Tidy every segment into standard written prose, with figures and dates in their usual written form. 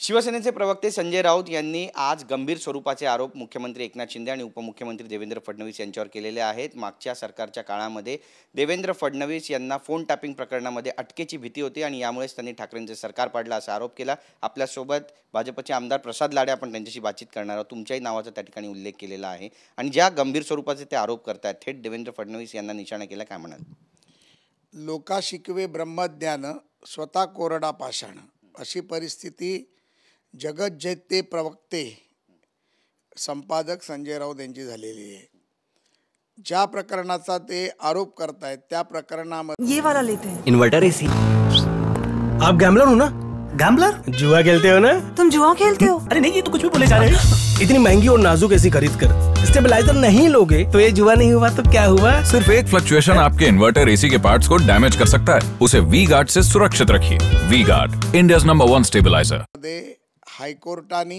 शिवसेनेचे प्रवक्ते संजय राऊत यांनी आज गंभीर स्वरूपाचे आरोप मुख्यमंत्री एकनाथ शिंदे आणि उपमुख्यमंत्री देवेंद्र फडणवीस यांच्यावर केलेले आहेत। मागच्या सरकारच्या काळामध्ये देवेंद्र फडणवीस यांना फोन टॅपिंग प्रकरणामध्ये अटकेची भीती होती आणि यामुळेच त्यांनी ठाकरेंचे सरकार पाडलं असा आरोप केला। आपल्यासोबत भाजपचे आमदार प्रसाद लाडे आपण त्यांच्याशी बातचीत करणार आहोत। तुमच्याही नावाचा त्या ठिकाणी उल्लेख केलेला आहे आणि ज्या गंभीर स्वरूपाचे ते आरोप करतात थेट देवेंद्र फडणवीस यांना निशाणा केला, काय म्हणाल? लोका शिकवे ब्रह्मज्ञान स्वतः कोरडा पाषाण अशी परिस्थिती जगज्जेते प्रवक्ते संपादक संजय राऊत यांची झालेली आहे। ज्या प्रकरणाचा ते आरोप करतायत त्या प्रकरणामध्ये ये वाला लेते हैं। Inverter AC. आप गैम्बलर हो ना? गैम्बलर? जुआ खेलते हो ना? तुम जुआ खेलते हो? अरे नहीं, ये तो कुछ भी बोले जा रहे हैं। इतनी महंगी और नाजुक एसी खरीद कर स्टेबलाइजर नहीं लोगे तो ये जुआ नहीं हुआ तो क्या हुआ? सिर्फ एक फ्लक्चुएशन आपके इन्वर्टर एसी के पार्ट्स को डैमेज कर सकता है। उसे वी गार्ड से सुरक्षित रखिए। V Guard, India's number 1 stabiliser. हायकोर्टाने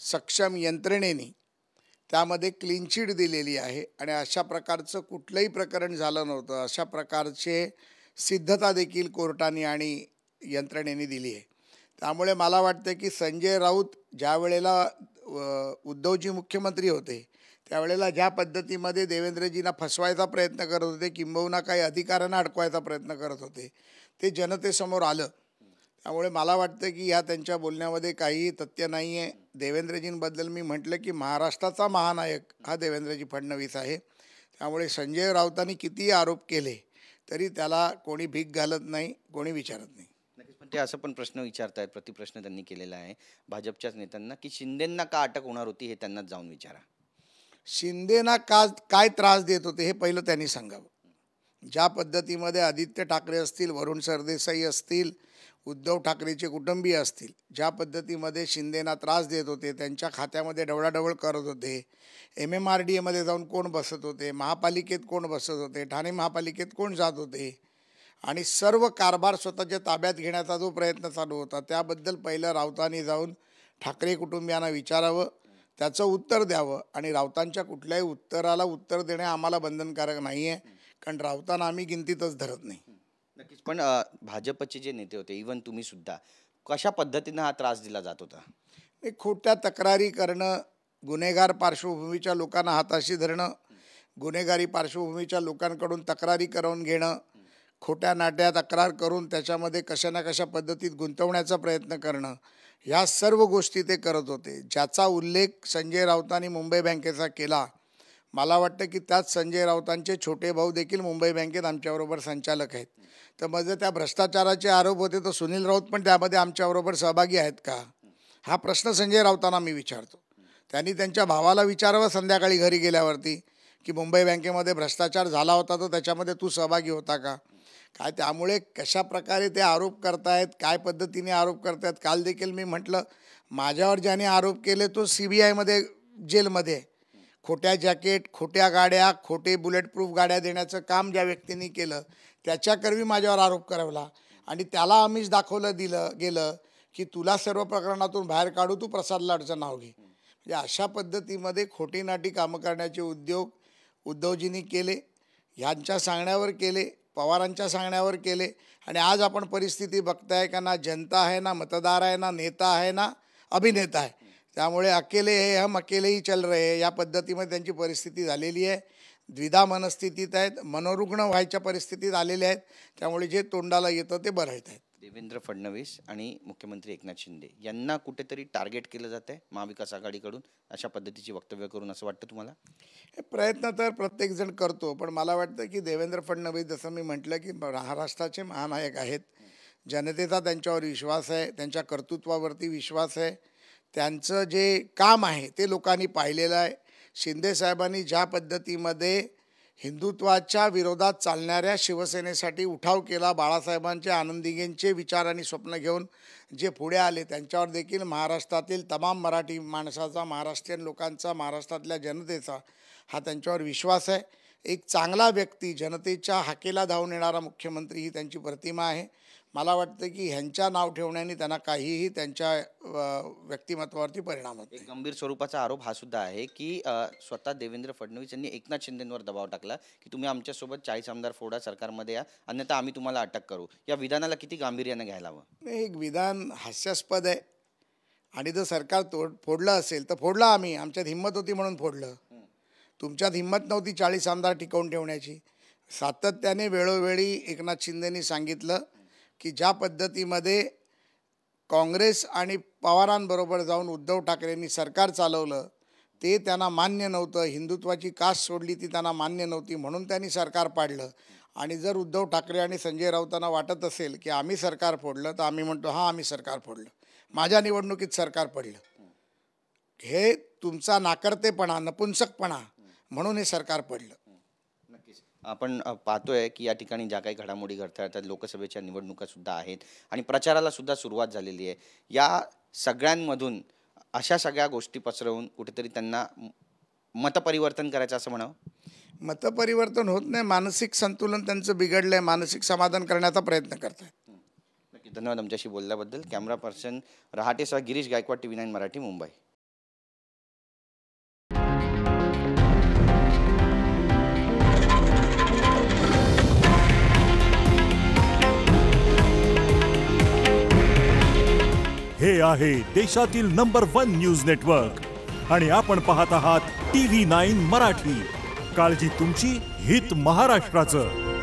सक्षम यंत्रणेने त्यामध्ये क्लीन चिट दिलेली आहे आणि अशा प्रकारचं कुठलंही प्रकरण झालं नव्हतं। अशा प्रकारचे सिद्धता देखील कोर्टाने आणि यंत्रणेने दिली आहे। त्यामुळे मला वाटतं की संजय राऊत ज्या वेळेला उद्धवजी मुख्यमंत्री होते त्यावेळेला ज्या पद्धतीमध्ये देवेंद्रजींना फसवायचा प्रयत्न करत होते, किंबहुना काही अधिकाऱ्यांना अडकवायचा प्रयत्न करत होते, ते जनतेसमोर आलं। त्यामुळे मला वाटतं की या त्यांच्या बोलण्यामध्ये काही तथ्य नाही आहे। देवेंद्रजींबद्दल मी म्हटलं की महाराष्ट्राचा महानायक हा देवेंद्रजी फडणवीस आहे। त्यामुळे संजय राऊतांनी किती आरोप केले तरी त्याला कोणी भीक घालत नाही, कोणी विचारत नाही। पण ते असं पण प्रश्न विचारतायत, प्रतिप्रश्न त्यांनी केलेला आहे भाजपच्याच नेत्यांना की शिंदेंना का अटक होणार होती हे त्यांनाच जाऊन विचारा। शिंदेना काय त्रास देत होते हे पहिलं त्यांनी सांगावं। ज्या पद्धतीमध्ये आदित्य ठाकरे असतील, वरुण सरदेसाई असतील, उद्धव ठाकरेचे कुटुंबीय असतील, ज्या पद्धतीमध्ये शिंदेना त्रास देत होते, त्यांच्या खात्यामध्ये ढवळाढवळ करत होते, MMRDAमध्ये जाऊन कोण बसत होते, महापालिकेत कोण बसत होते, ठाणे महापालिकेत कोण जात होते आणि सर्व कारभार स्वतःच्या ताब्यात घेण्याचा जो प्रयत्न चालू होता त्याबद्दल पहिलं राऊतांनी जाऊन ठाकरे कुटुंबियांना विचारावं, त्याचं उत्तर द्यावं आणि राऊतांच्या कुठल्याही उत्तराला उत्तर देणे आम्हाला बंधनकारक नाही आहे, कारण राऊतांना आम्ही गिनतीतच धरत नाही। नक्कीच, पण भाजपचे जे नेते होते, इवन तुम्ही सुद्धा, कशा पद्धतीने हा त्रास दिला जात होता? खोट्या तक्रारी करणं, गुन्हेगार पार्श्वभूमीच्या लोकांना हाताशी धरणं, गुन्हेगारी पार्श्वभूमीच्या लोकांकडून तक्रारी करून घेणं, खोट्या नाट्या तक्रार करून त्याच्यामध्ये कशा ना कशा पद्धतीत गुंतवण्याचा प्रयत्न करणं, ह्या सर्व गोष्टी ते करत होते। ज्याचा उल्लेख संजय राऊतांनी मुंबई बँकेचा केला, मला वाटतं की त्याच संजय राऊतांचे छोटे भाऊ देखील मुंबई बँकेत आमच्याबरोबर संचालक आहेत। तर मग जर त्या भ्रष्टाचाराचे आरोप होते तर सुनील राऊत पण त्यामध्ये आमच्याबरोबर सहभागी आहेत का, हा प्रश्न संजय राऊतांना मी विचारतो। त्यांनी त्यांच्या भावाला विचारावं संध्याकाळी घरी गेल्यावरती की मुंबई बँकेमध्ये भ्रष्टाचार झाला होता तर त्याच्यामध्ये तू सहभागी होता का काय। त्यामुळे कशा प्रकारे ते आरोप करतायत, काय पद्धतीने आरोप करतायत, काल देखील मी म्हटलं माझ्यावर ज्याने आरोप केले तो CBIमध्ये जेलमध्ये, खोट्या जॅकेट, खोट्या गाड्या, खोटे बुलेट प्रूफ गाड्या देण्याचं काम ज्या व्यक्तींनी केलं त्याच्याकरवी माझ्यावर आरोप करावला आणि त्याला आम्हीच दाखवलं गेलं की तुला सर्व प्रकरणातून बाहेर काढू, तू प्रसाद लाडचं नाव घे। म्हणजे अशा पद्धतीमध्ये खोटी नाटी कामं करण्याचे उद्योग उद्धवजींनी केले, ह्यांच्या सांगण्यावर केले, पवारांच्या सांगण्यावर केले आणि आज आपण परिस्थिती बघताय का ना जनता आहे, ना मतदार आहे, ना नेता आहे, ना अभिनेता आहे। त्यामुळे अकेले हे हम अकेले ही चल रहे हैं या पद्धतीमध्ये त्यांची परिस्थिती झालेली आहे। द्विधा मनस्थितीत आहेत, मनोरुग्ण व्हायच्या परिस्थितीत आलेले आहेत। त्यामुळे जे तोंडाला येतं ते बरळत आहेत। देवेंद्र फडणवीस आणि मुख्यमंत्री एकनाथ शिंदे यांना कुठेतरी टार्गेट केलं जात आहे महाविकास आघाडीकडून अशा पद्धतीची वक्तव्य करून, असं वाटतं तुम्हाला? हे प्रयत्न तर प्रत्येकजण करतो, पण मला वाटतं की देवेंद्र फडणवीस जसं मी म्हटलं की महाराष्ट्राचे महानायक आहेत, जनतेचा त्यांच्यावर विश्वास आहे, त्यांच्या कर्तृत्वावरती विश्वास आहे, त्यांचं जे काम आहे ते लोकांनी पाहिलेलं आहे। शिंदे साहेबांनी ज्या पद्धतीमध्ये हिंदुत्वाच्या विरोधात चालणाऱ्या शिवसेनेसाठी उठाव केला, बाळासाहेबांचे आनंदींचे विचार आणि स्वप्न घेऊन जे पुढे आले त्यांच्यावर देखील महाराष्ट्रातील तमाम मराठी माणसाचा, महाराष्ट्रीयन लोकांचा, महाराष्ट्रातल्या जनतेचा हा त्यांच्यावर विश्वास आहे। एक चांगला व्यक्ती, जनतेच्या हाकेला धावून येणारा मुख्यमंत्री ही त्यांची प्रतिमा आहे। मला वाटतं की ह्यांच्या नाव ठेवण्याने त्यांना काहीही त्यांच्या व्यक्तिमत्वावरती परिणाम होतो। एक गंभीर स्वरूपाचा आरोप हा सुद्धा आहे की स्वतः देवेंद्र फडणवीस यांनी एकनाथ शिंदेंवर दबाव टाकला की तुम्ही आमच्यासोबत 40 आमदार फोडा, सरकारमध्ये या, अन्यथा आम्ही तुम्हाला अटक करू। या विधानाला किती गांभीर्याने घ्यायला हवं? एक विधान हास्यास्पद आहे, आणि जर सरकार फोडलं असेल तर फोडलं आम्ही, आमच्यात हिंमत होती म्हणून फोडलं. तुमच्यात हिंमत नव्हती 40 आमदार टिकवून ठेवण्याची. सातत्याने वेळोवेळी एकनाथ शिंदेनी सांगितलं की ज्या पद्धतीमध्ये काँग्रेस आणि पवारांबरोबर जाऊन उद्धव ठाकरेंनी सरकार चालवलं ते त्यांना मान्य नव्हतं. हिंदुत्वाची कास सोडली ती त्यांना मान्य नव्हती म्हणून त्यांनी सरकार पाडलं. आणि जर उद्धव ठाकरे आणि संजय राऊतांना वाटत असेल की आम्ही सरकार फोडलं तर आम्ही म्हणतो हां आम्ही सरकार फोडलं, माझ्या निवडणुकीत सरकार पडलं. हे तुमचा नाकर्तेपणा, नपुंसकपणा म्हणून हे सरकार पडलं. नक्कीच आपण पाहतोय की या ठिकाणी ज्या काही घडामोडी घडतात त्यात लोकसभेच्या निवडणुका सुद्धा आहेत आणि प्रचाराला सुद्धा सुरुवात झालेली आहे. या सगळ्यांमधून अशा सगळ्या गोष्टी पसरवून कुठेतरी त्यांना मतपरिवर्तन करायचं असं म्हणावं. मतपरिवर्तन होत नाही, मानसिक संतुलन त्यांचं बिघडलंय, मानसिक समाधान करण्याचा प्रयत्न करतायत. नक्की धन्यवाद आमच्याशी बोलल्याबद्दल. कॅमेरा पर्सन रहाटेसह गिरीश गायकवाड, TV9 मराठी, मुंबई. हे आहे देशातील नंबर 1 न्यूज नेटवर्क आणि आपण पाहत आहात TV9 मराठी. काळजी तुमची, हित महाराष्ट्राचं.